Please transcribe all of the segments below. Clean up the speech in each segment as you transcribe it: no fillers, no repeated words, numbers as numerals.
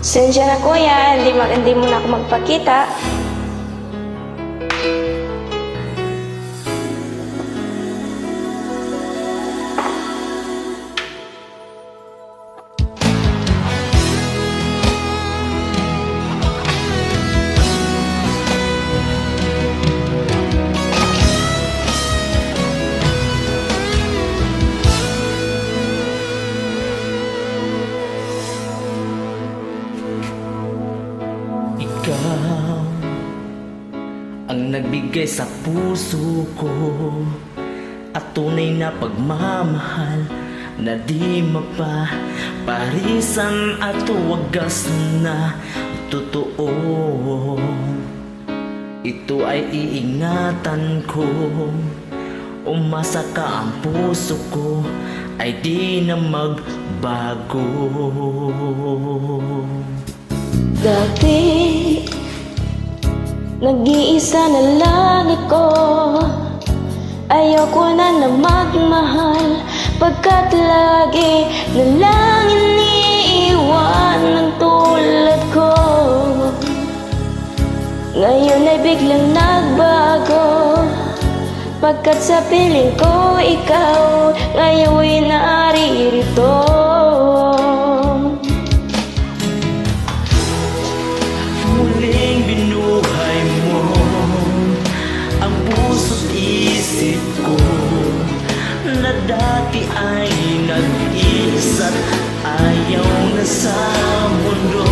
Sensya na kuya, hindi mo na ako magpakita. Ikaw ang nagbigay sa puso ko at tunay na pagmamahal na di mapaparisan at wagas na totoo. Ito ay iingatan ko, umasa ka ang puso ko ay di na magbago. Dati, nag-iisa na lang ako. Ayoko na magmahal, pagkat lagi na lang iniiwan ng tulad ko. Ngayon ay biglang nagbago, pagkat sa piling ko ikaw ngayon ay naririto. Muling binuhay mo ang puso't isip ko na dati ay nag-iisa't ayaw na sa mundo.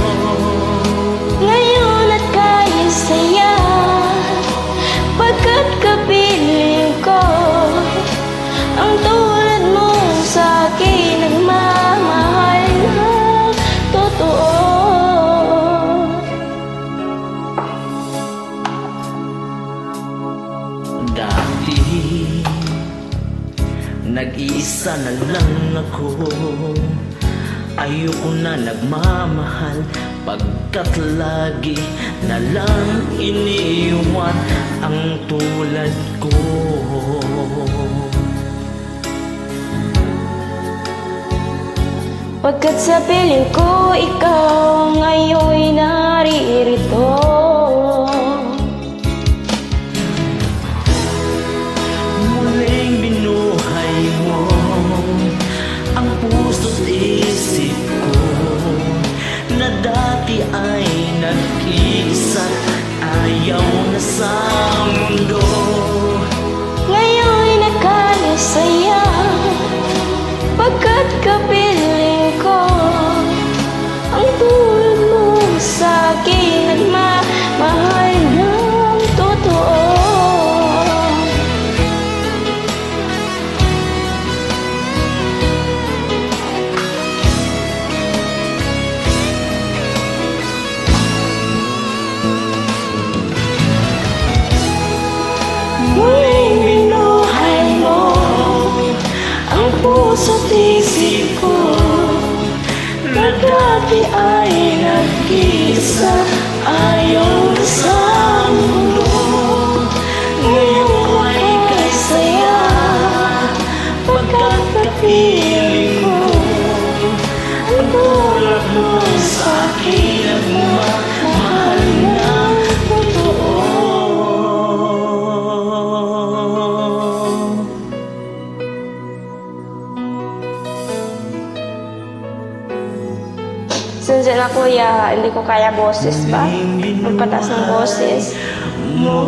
Ngayon at kaya saya, pagkat kapiling ko ang tulad mo sa'kin nagmamahal ng totoo. Dati nag-iisa na lang ako, ayoko na nagmamahal, pagkat lagi na lang iniiwan ang tulad ko. Pagkat sa piling ko ikaw ngayon ay naririto. Muling binuhay mo ang puso't isip ko na dati ay nag-iisa, ayaw na sa mundo. Ngayon ay nakalisaya, pagkat kapiling ko ang tulad mo sa'kin nagmamahal ng totoo. Muling binuhay mo ang puso't isip ko na dati ay nag-iisa, ayaw na sa mundo. Ngayon ay kay saya, pagkat kapiling ko ang tulad mo sa'kin nagmamahal ng totoo. Sensya na kuya, hindi ko kaya boses ba? Magpataas ng boses. Mo